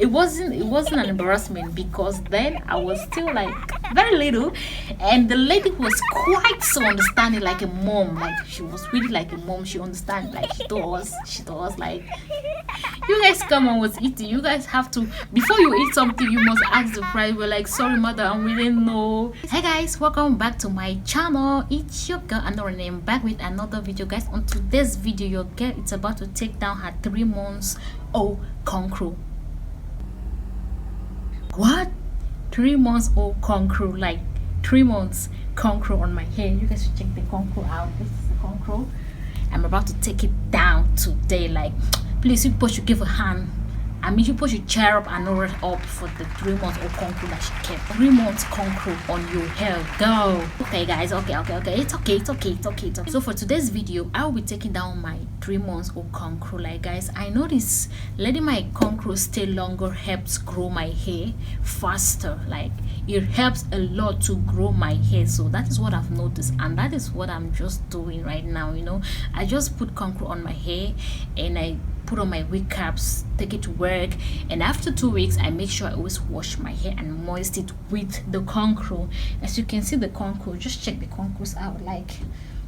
it wasn't an embarrassment, because then I was still like very little, and the lady was quite so understanding, like a mom. Like, she was really like a mom. She understand, like she told us like, you guys come on was eating, you guys have to, before you eat something, you must ask the price. We're like, sorry mother, we didn't know. Hey guys, welcome back to my channel. It's your girl Anora, and I'm back with another video. Guys, on today's video, your girl is about to take down her 3 months old cornrow. What? 3 months old cornrow? Like 3 months cornrow on my hair. You guys should check the cornrow out. This is the cornrow. I'm about to take it down today. Like, please, you people should give a hand. I mean, you people should cheer up and roll it up for the 3 months old cornrow that she kept. 3 months cornrow on your hair. Go. Okay guys, okay. It's okay. So for today's video, I will be taking down my 3 months old cornrow. Like guys, I noticed letting my cornrow stay longer helps grow my hair faster. Like, it helps a lot to grow my hair. So that is what I've noticed, and that is what I'm just doing right now. You know, I just put cornrow on my hair and I put on my wig caps, take it to work, and after 2 weeks I make sure I always wash my hair and moist it with the cornrow. As you can see, the cornrow, just check the cornrows out. Like,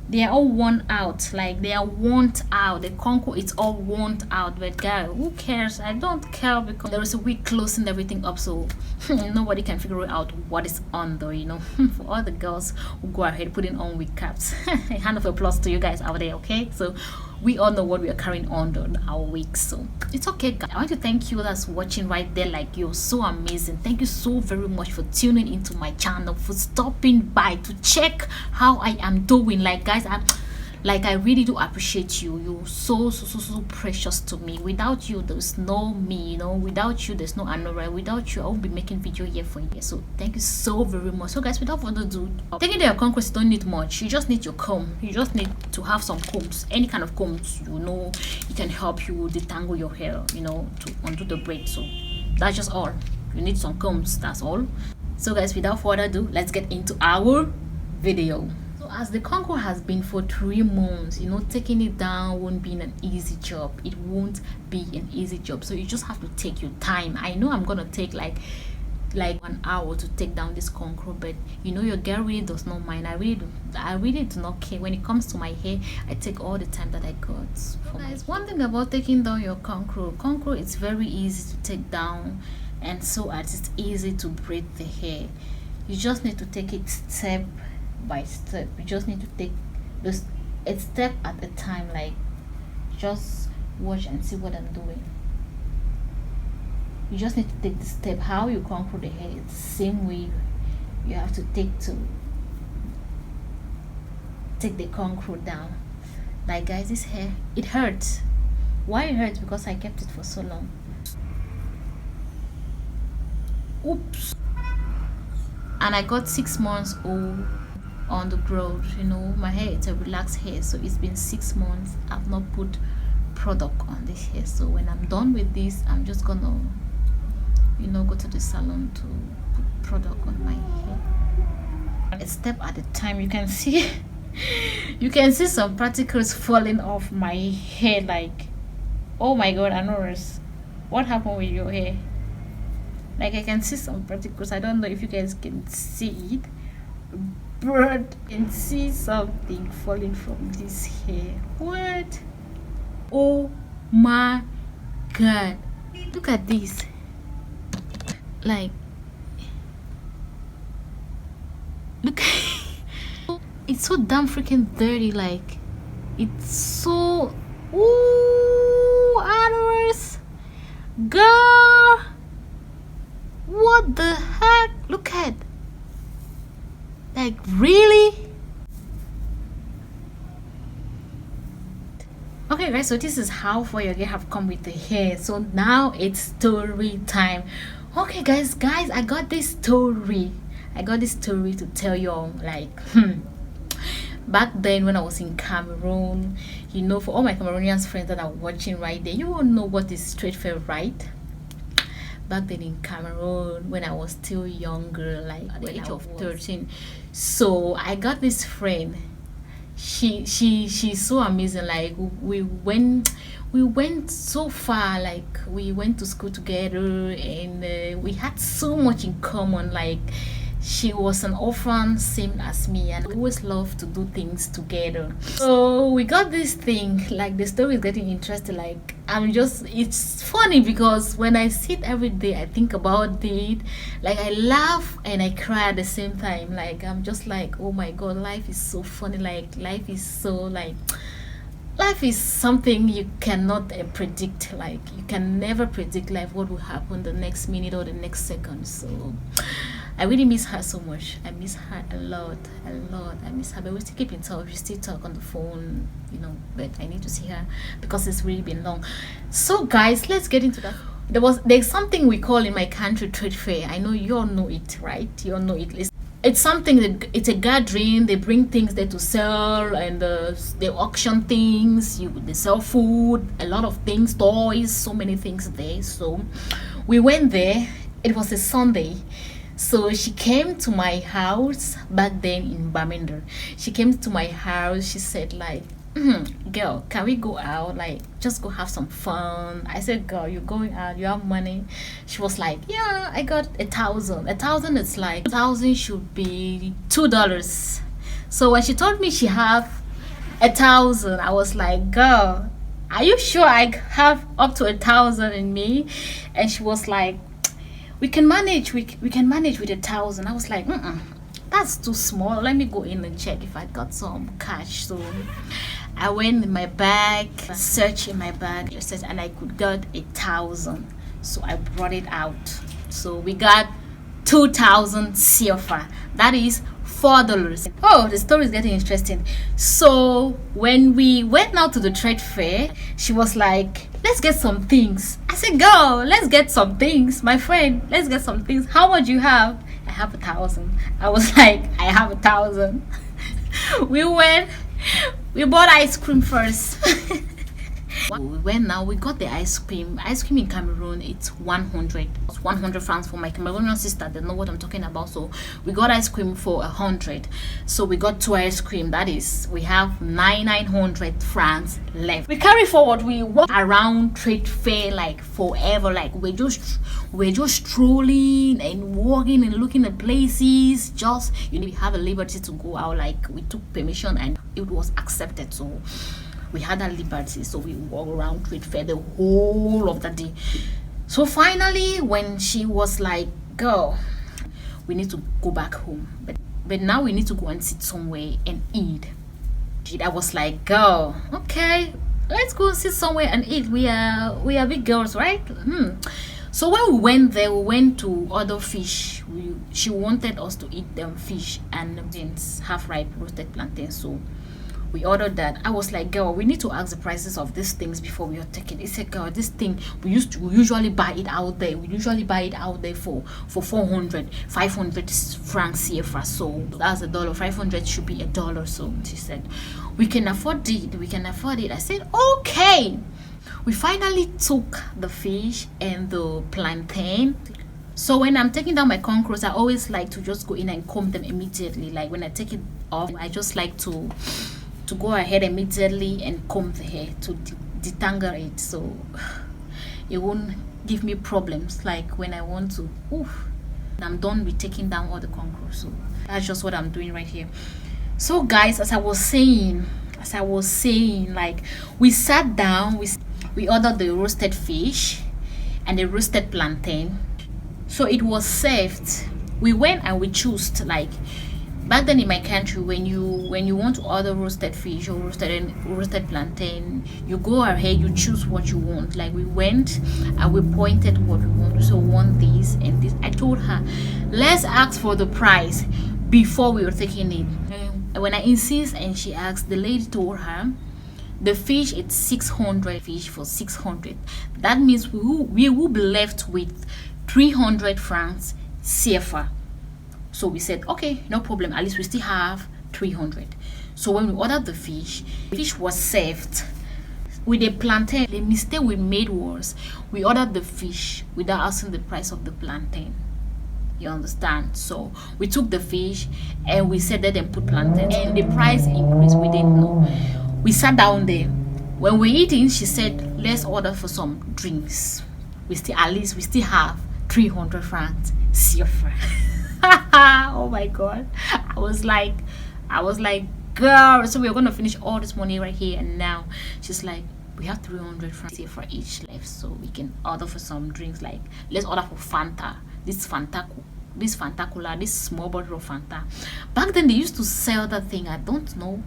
they are all worn out. Like, they are worn out. The cornrow is all worn out. But guys, who cares? I don't care, because there is a wig closing everything up, so nobody can figure out what is on though, you know. For all the girls who go ahead putting on wig caps, a hand of applause to you guys out there. Okay, so we all know what we are carrying on our wigs, so it's okay guys. I want to thank you that's watching right there. Like, you're so amazing. Thank you so very much for tuning into my channel, for stopping by to check how I am doing. Like guys, I really do appreciate you. You're so precious to me. Without you, there's no me, you know. Without you, there's no Anora. Without you, I won't be making video here for you. So thank you so very much. So guys, without further ado, taking your cornrows, you don't need much. You just need your comb. You just need to have some combs. Any kind of combs, you know, it can help you detangle your hair, you know, to undo the braid. So that's just all. You need some combs, that's all. So guys, without further ado, let's get into our video. As the cornrow has been for 3 months, you know, taking it down won't be an easy job. It won't be an easy job, so you just have to take your time. I know I'm gonna take like 1 hour to take down this cornrow, but you know, your girl really does not mind. I really do not care. When it comes to my hair, I take all the time that I got. Guys, one thing about taking down your cornrow, it's very easy to take down, and so as it's easy to braid the hair. You just need to take it step by step. You just need to take this a step at a time. Like, just watch and see what I'm doing. You just need to take the step. How you cornrow the hair, it's the same way you have to take the cornrow down. Like guys, this hair, it hurts. Why it hurts? Because I kept it for so long. Oops. And I got 6 months old on the growth. You know, my hair, it's a relaxed hair, so it's been 6 months. I've not put product on this hair. So when I'm done with this, I'm just gonna, you know, go to the salon to put product on my hair. A step at a time. You can see some particles falling off my hair. Like, oh my god, Anoris, what happened with your hair? Like, I can see some particles. I don't know if you guys can see it, but I can see something falling from this hair. What? Oh my god, look at this. Like, look. It's so damn freaking dirty. Like, it's so, ooh, hours, girl, what the heck? Look at, like, really? Okay guys, so this is how far your girl have come with the hair. So now it's story time. Okay guys, I got this story to tell y'all. Like, back then when I was in Cameroon, you know, for all my Cameroonian friends that are watching right there, you all know what is straight fair, right? Back then in Cameroon, when I was still younger, like at the age of 13, so I got this friend. she's so amazing. Like we went so far, like we went to school together, and we had so much in common. Like she was an orphan same as me, and we always love to do things together. So we got this thing, like the story is getting interesting. Like it's funny because when I sit every day I think about it. Like I laugh and I cry at the same time. Like I'm just like, oh my god, life is so funny. Like life is something you cannot predict. Like you can never predict life, what will happen the next minute or the next second. So I really miss her so much. I miss her a lot, a lot. I miss her, but we still keep in touch. We still talk on the phone, but I need to see her because it's really been long. So guys, let's get into that. There's something we call in my country trade fair. I know you all know it, right? You all know it. It's something that it's a gathering. They bring things there to sell, and they auction things. They sell food, a lot of things, toys, so many things there. So we went there. It was a Sunday. So she came to my house back then in Baminder. She came to my house. She said like, girl, can we go out? Like, just go have some fun. I said, girl, you're going out, you have money. She was like, yeah, I got 1,000. 1,000 is like 1,000 should be $2. So when she told me she have 1,000, I was like, girl, are you sure I have up to 1,000 in me? And she was like, we can manage. We can manage with 1,000. I was like, that's too small. Let me go in and check if I got some cash. So I went in my bag, searched in my bag, and I could get 1,000. So I brought it out. So we got 2,000 CFA. That is $4. Oh, the story is getting interesting. So when we went out to the trade fair, she was like, let's get some things. I said, go, let's get some things. My friend, let's get some things. How much you have? I have 1,000. I was like, I have 1,000. We bought ice cream first. We got the ice cream in Cameroon. It's 100 francs. For my Cameroonian sister, they know what I'm talking about. So we got ice cream for 100. So we got 2 ice cream. That is, we have 900 francs left. We carry forward. We walk around trade fair like forever. Like we're just strolling and walking and looking at places. Just we have a liberty to go out. Like we took permission and it was accepted. So we had that liberty. So we walk around trade fair the whole of the day. So finally, when she was like, girl, we need to go back home, but now we need to go and sit somewhere and eat. I was like, girl, okay, let's go sit somewhere and eat. We are big girls, right? So when we went there, we went to order fish. She wanted us to eat them fish and half ripe roasted plantains. So we ordered that. I was like, girl, we need to ask the prices of these things before we are taking it. He said, girl, this thing we usually buy it out there. We usually buy it out there for 400, 500 francs CFA. So that's $1. 500 should be $1. So she said, we can afford it. We can afford it. I said, okay. We finally took the fish and the plantain. So when I'm taking down my cornrows, I always like to just go in and comb them immediately. Like when I take it off, I just like to go ahead immediately and comb the hair to detangle it, so it won't give me problems like when I want to. I'm done with taking down all the cornrows. So that's just what I'm doing right here. So guys, as I was saying, like we sat down, we ordered the roasted fish and the roasted plantain. So it was served. We went and we chose, like back then in my country, when you want to order roasted fish or roasted plantain, you go ahead, you choose what you want. Like we went and we pointed what we want. So we want this and this. I told her, let's ask for the price before we were taking it. And when I insist and she asked, the lady told her the fish, it's 600 fish for 600. That means we will be left with 300 francs CFA. So we said, okay, no problem, at least we still have 300. So when we ordered the fish was served with a plantain. The mistake we made was we ordered the fish without asking the price of the plantain. You understand? So we took the fish and we said let them put plantains, and the price increased. We didn't know. We sat down there. When we're eating, she said, let's order for some drinks. We still have 300 francs CFA. Oh my god. I was like, girl, so we're gonna finish all this money right here and now. She's like, we have 300 francs here for each left, so we can order for some drinks. Like, let's order for Fanta. This Fanta Cola, this small bottle of Fanta. Back then they used to sell that thing. I don't know.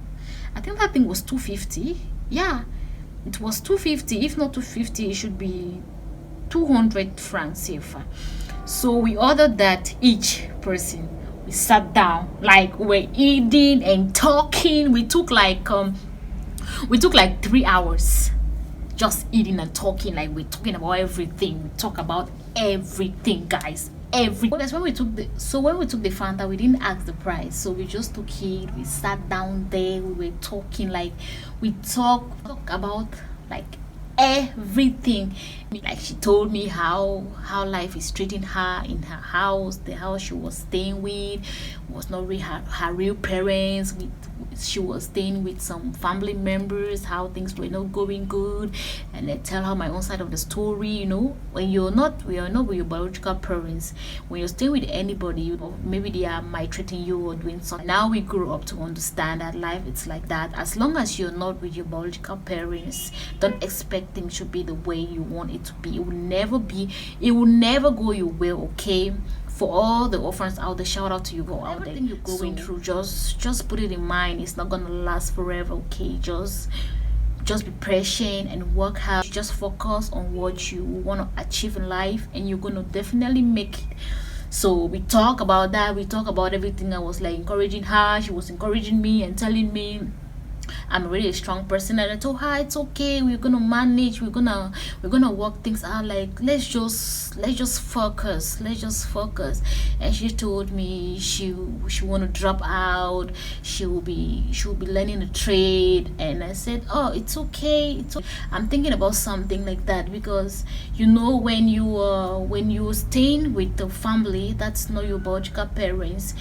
I think that thing was 250. Yeah, it was 250. If not 250, it should be 200 francs CFA. So we ordered that each person. We sat down, like we're eating and talking. We took like 3 hours just eating and talking. Like, we're talking about everything. We talk about everything, guys. That's when we took the Fanta, we didn't ask the price, so we just took it. We sat down there, we were talking. Like, we talk about like everything. Like, she told me how life is treating her in her house. The house she was staying with was not really her real parents. She was staying with some family members, how things were not going good. And I tell her my own side of the story. You know, when we are not with your biological parents, when you're staying with anybody, you know, maybe they are maltreating you or doing something. Now we grew up to understand that life, it's like that. As long as you're not with your biological parents, don't expect things to be the way you want it to be. It will never go your way, okay? For all the orphans out there, shout out to you, go out there. Everything you're going through, just put it in mind, it's not gonna last forever, okay? Just be patient and work hard. Just focus on what you want to achieve in life, and you're gonna definitely make it. So we talk about that. We talk about everything. I was like encouraging her, she was encouraging me and telling me I'm really a strong person. And I told her it's okay, we're gonna manage, we're gonna work things out. Like, let's just focus. And she told me she want to drop out. She will be learning a trade. And I said, oh, it's okay. I'm thinking about something like that, because you know, when you're staying with the family that's not your biological parents,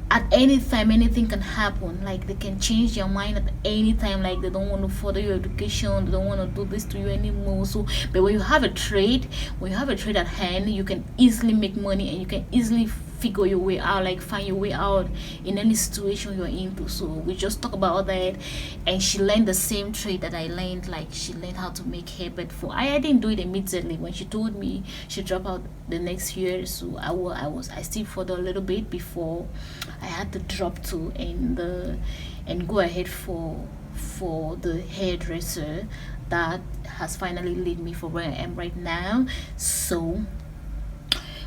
at any time anything can happen. Like, they can change their mind at any time. Like, they don't want to further your education, they don't want to do this to you anymore. So, but when you have a trade at hand, you can easily make money, and you can easily figure your way out, like find your way out in any situation you're into. So we just talk about that, and she learned the same trade that I learned. Like, she learned how to make hair, but I didn't do it immediately. When she told me she dropped out the next year, so I still further a little bit before I had to drop to and go ahead for the hairdresser that has finally led me for where I am right now. So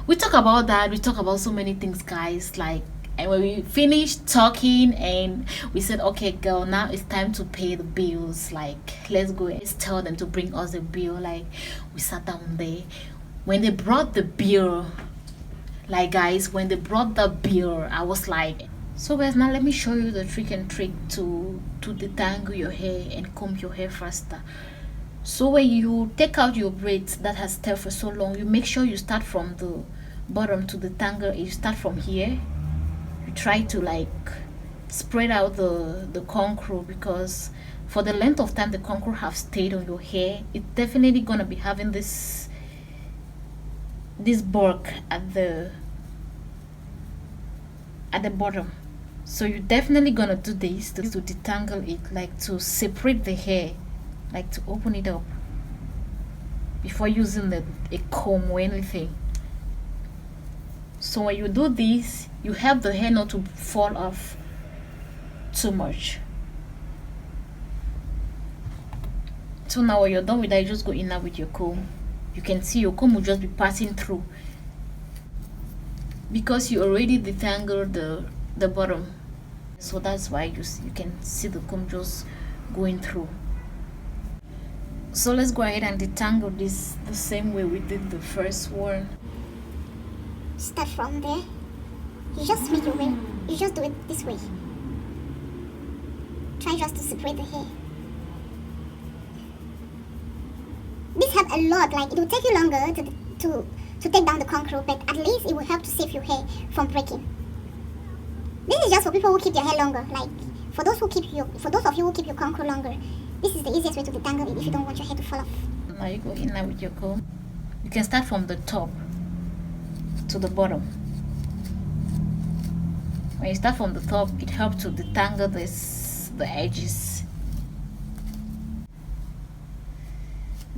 we talk about that. We talk about so many things, guys. Like, and when we finished talking, and we said, okay, girl, now it's time to pay the bills. Like, let's go. Let's tell them to bring us the bill. Like, we sat down there. When they brought the bill, like, guys, when they brought the bill, I was like, so guys, now let me show you the trick to detangle your hair and comb your hair faster. So when you take out your braids that has stayed for so long, you make sure you start from the bottom to detangle. You start from here. You try to like spread out the cornrow, because for the length of time the cornrow have stayed on your hair, it's definitely gonna be having this bulk at the bottom. So you're definitely gonna do this to detangle it, like to separate the hair, like to open it up before using a comb or anything. So when you do this, you help the hair not to fall off too much. So now when you're done with that, you just go in now with your comb. You can see your comb will just be passing through, because you already detangled the bottom. So that's why you can see the comb just going through. So let's go ahead and detangle this the same way we did the first one. Start from there. You just make your way. You just do it this way. Try just to separate the hair. This helps a lot. Like, it will take you longer to to take down the cornrow, but at least it will help to save your hair from breaking. This is just for people who keep their hair longer. Like for those of you who keep your cornrow longer, this is the easiest way to detangle it if you don't want your hair to fall off. Now you go in now with your comb. You can start from the top to the bottom. When you start from the top, it helps to detangle the edges.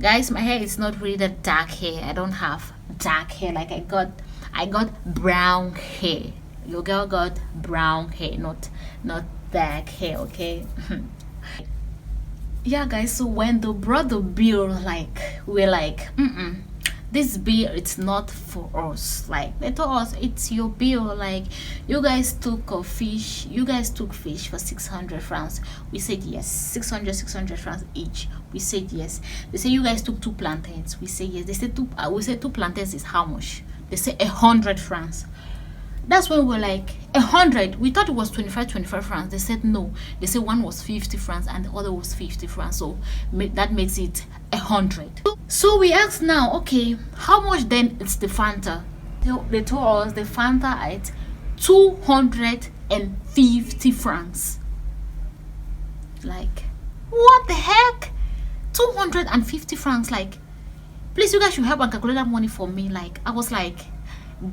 Guys, my hair is not really that dark hair. I don't have dark hair. Like I got brown hair. Your girl got brown hair, not dark hair, okay? Yeah, guys, so when they brought the bill, like we're like, this bill, it's not for us. Like they told us it's your bill. Like you guys took fish for 600 francs. We said yes. 600 francs each. We said yes. They say you guys took 2 plantains. We say yes. They said we said 2 plantains is how much? They say 100 francs. That's when we're like 100. We thought it was 25 francs. They said no. They said one was 50 francs and the other was 50 francs. So that makes it 100. So we asked now, okay, how much then it's the Fanta? They told us the Fanta at 250 francs. Like, what the heck? 250 francs. Like, please, you guys should help and calculate that money for me. Like, I was like,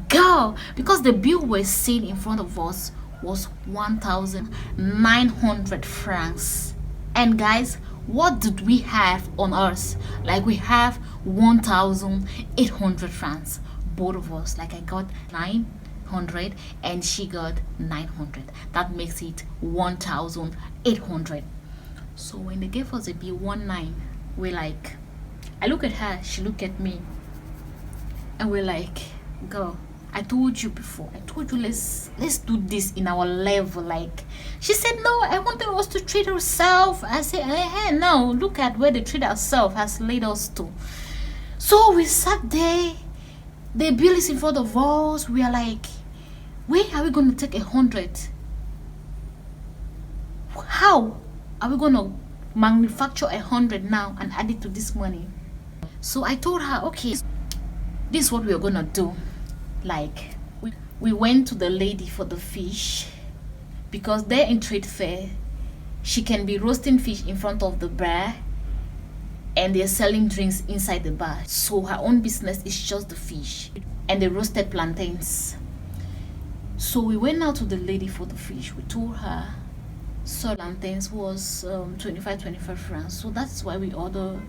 girl, because the bill we're seeing in front of us was 1,900 francs. And guys, what did we have on us? Like we have 1,800 francs, both of us. Like I got 900 and she got 900. That makes it 1,800. So when they gave us a bill 19, we're like, I look at her, she look at me, and we're like, girl, I told you before. I told you let's do this in our level. Like she said, no, I wanted us to treat ourselves. I said, hey, no, look at where the treat ourselves has led us to. So we sat there. The bill is in front of us. We are like, where are we going to take 100? How are we going to manufacture 100 now and add it to this money? So I told her, okay, this is what we are going to do. Like we went to the lady for the fish, because they're in trade fair. She can be roasting fish in front of the bar and they're selling drinks inside the bar. So her own business is just the fish and the roasted plantains. So we went out to the lady for the fish. We told her so plantains was 25 francs. So that's why we ordered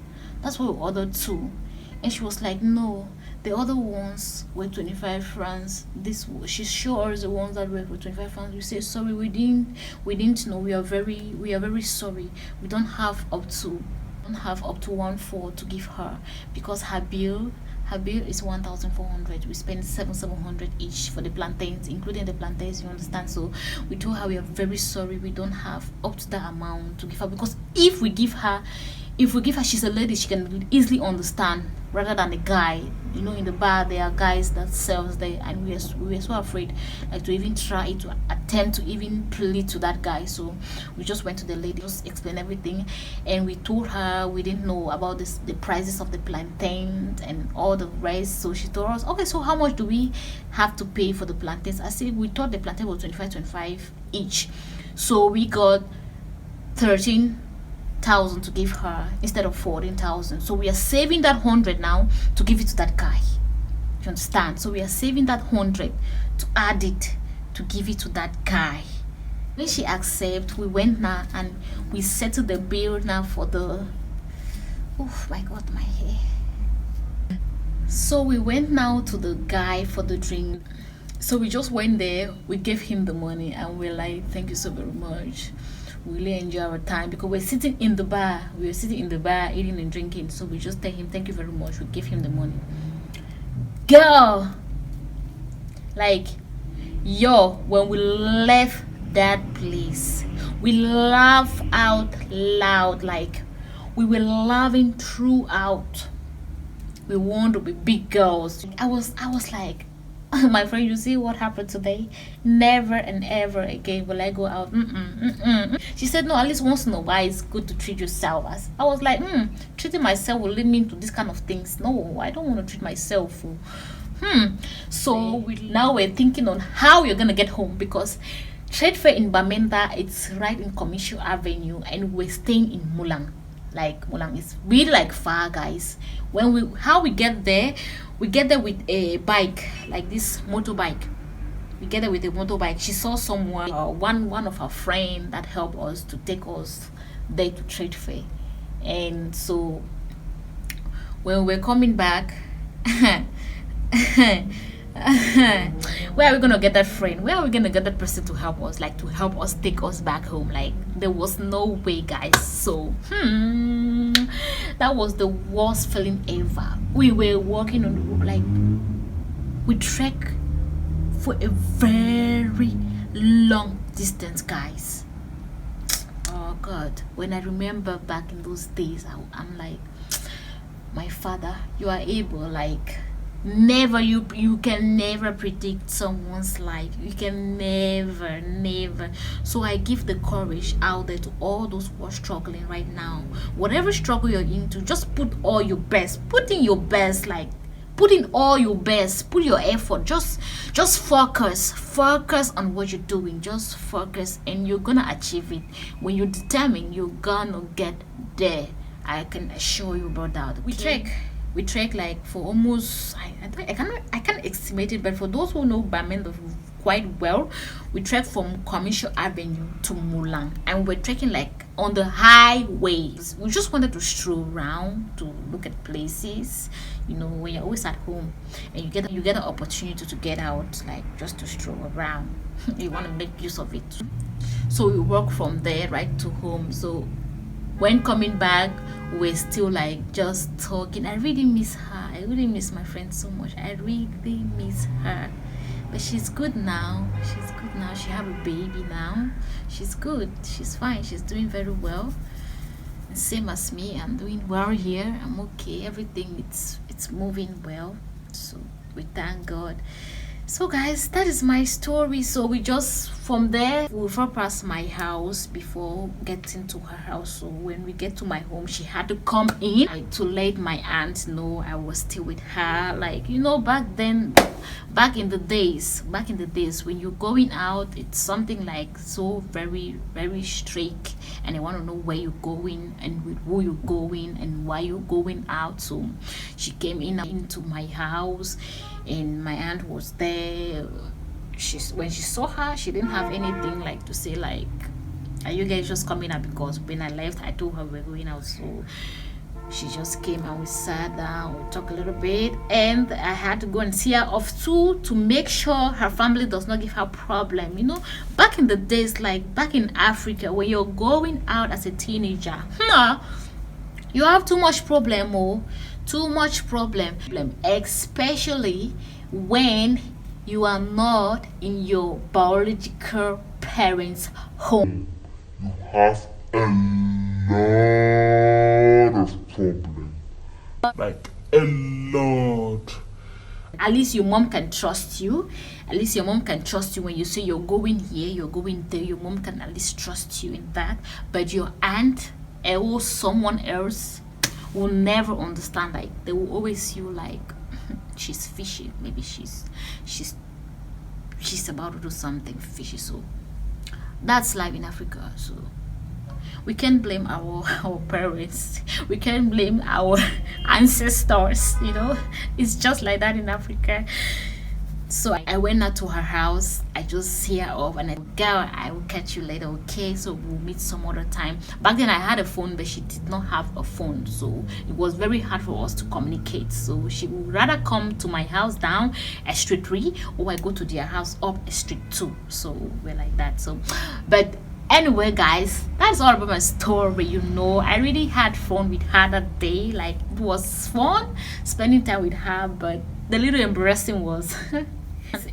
2. And she was like, no, the other ones were 25 francs. She showed us the ones that were for 25 francs. We say, sorry, we didn't know. We are very sorry. We don't have up to 1,400 to give her, because her bill is 1,400. We spend 700 each for the plantains, including the plantains, you understand? So we told her we are very sorry, we don't have up to that amount to give her, because if we give her, she's a lady, she can easily understand, rather than a guy. You know, in the bar there are guys that sells there, and we were so afraid, like, to even try to attempt to even plead to that guy. So we just went to the lady, just explained everything, and we told her we didn't know about the prices of the plantains and all the rest. So she told us, okay, so how much do we have to pay for the plantains? I said we thought the plantain was 25 each, so we got 13,000 to give her instead of 14,000. So we are saving that 100 now to give it to that guy. You understand? So we are saving that 100 to add it to give it to that guy. When she accepted, we went now and we settled the bill now for the, oh my god, my hair. So we went now to the guy for the drink. So we just went there, we gave him the money, and we're like, thank you so very much. We really enjoy our time, because we're sitting in the bar. We were sitting in the bar eating and drinking. So we just tell him thank you very much. We give him the money. Girl, like, yo, when we left that place, we laughed out loud. Like, we were laughing throughout. We want to be big girls. I was like, my friend, you see what happened today? Never and ever again will I go out. She said, no, at least once in a while it's good to treat yourself. I was like, treating myself will lead me into this kind of things. No, I don't want to treat myself. So we're thinking on how we're gonna get home, because trade fair in Bamenda, it's right in Commercial Avenue, and we're staying in Mulang. Like Mulang is really like far, guys. When we get there, we get there with a bike, like this motorbike. We get there with a motorbike. She saw someone, one of her friend that helped us to take us there to trade fair. And so when we're coming back, where are we gonna get that friend? Where are we gonna get that person to help us, like to help us take us back home? Like there was no way, guys. So that was the worst feeling ever. We were walking on the road, like we trek for a very long distance, guys. Oh God, when I remember back in those days, I'm like, my father, you are able. Like never, you can never predict someone's life. You can never. So I give the courage out there to all those who are struggling right now. Whatever struggle you're into, just put all your best. Put in your best. Like put in all your best. Put your effort. Just focus on what you're doing. Just focus, and you're gonna achieve it. When you're determined, you're gonna get there. I can assure you about that. We trek like for almost, I can't estimate it, but for those who know Bamenda quite well, we trek from Commercial Avenue to Mulang, and we're trekking like on the highways. We just wanted to stroll around, to look at places. You know, when you're always at home and you get an opportunity to get out, like just to stroll around, you want to make use of it. So we walk from there right to home. So when coming back, we're still like just talking. I really miss her. I really miss my friend so much. I really miss her. But she's good now. She have a baby now. She's good. She's fine. She's doing very well. Same as me. I'm doing well here. I'm okay. Everything it's moving well. So we thank God. So guys, that is my story. So we just from there we will past my house before getting to her house. So when we get to my home, she had to come in to let my aunt know I was still with her. Like, you know, back in the days when you're going out, it's something like so very strict, and they want to know where you're going and with who you're going and why you're going out. So she came into my house, and my aunt was there. When she saw her, she didn't have anything like to say like, are you guys just coming out? Because when I left, I told her we're going out. So she just came and we sat down, we talked a little bit, and I had to go and see her off too, to make sure her family does not give her problem. You know, back in the days, like back in Africa, when you're going out as a teenager, you have too much problem, especially when you are not in your biological parents' home. You have a lot of problem, like a lot. At least your mom can trust you. When you say you're going here, you're going there. Your mom can at least trust you in that. But your aunt or someone else will never understand. Like they will always see you like she's fishy. Maybe she's about to do something fishy. So that's life in Africa. So we can't blame our parents, we can't blame our ancestors, you know. It's just like that in Africa. So I went out to her house. I just see her off, and I go, girl, I will catch you later, okay? So we'll meet some other time. Back then I had a phone, but she did not have a phone, so it was very hard for us to communicate. So she would rather come to my house down at street 3, or I go to their house up at street 2. So we're like that. So but anyway, guys, that's all about my story. You know, I really had fun with her that day. Like it was fun spending time with her, but the little embarrassing was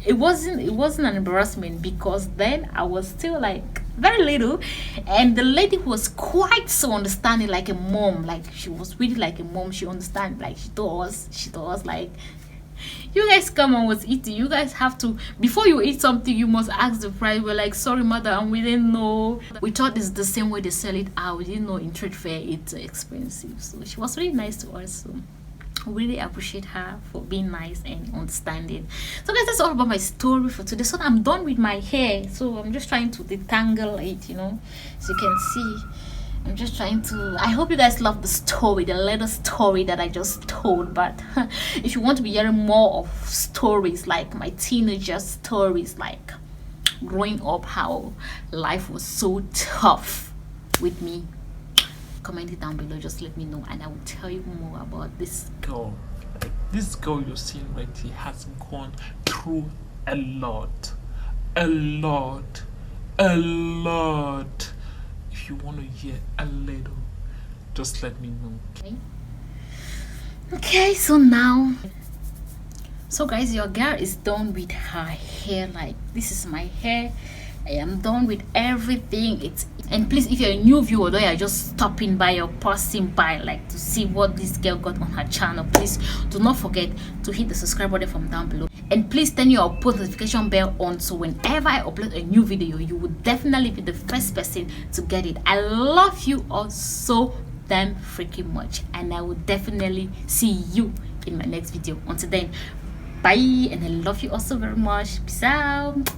it wasn't an embarrassment, because then I was still like very little, and the lady was quite so understanding, like a mom. Like she was really like a mom. She understand. Like she told us like, you guys come on was eating, you guys have to, before you eat something, you must ask the price. We're like, sorry madam, we didn't know. We thought it's the same way they sell it out. We didn't know in trade fair it's expensive. So she was really nice to us. So really appreciate her for being nice and understanding. So guys, that's all about my story for today. So I'm done with my hair, so I'm just trying to detangle it, you know, so you can see. I'm just trying to, I hope you guys love the story, the little story that I just told. But if you want to be hearing more of stories, like my teenager stories, like growing up, how life was so tough with me, comment it down below. Just let me know and I will tell you more about this girl. This girl you're seeing right here has gone through a lot. If you want to hear a little, just let me know. Okay, so guys, your girl is done with her hair. Like, this is my hair. I am done with everything. And please, if you're a new viewer or you're just stopping by or passing by, like, to see what this girl got on her channel, please do not forget to hit the subscribe button from down below, and please turn your post notification bell on, so whenever I upload a new video, you will definitely be the first person to get it. I love you all so damn freaking much, and I will definitely see you in my next video. Until then, bye, and I love you also very much. Peace out.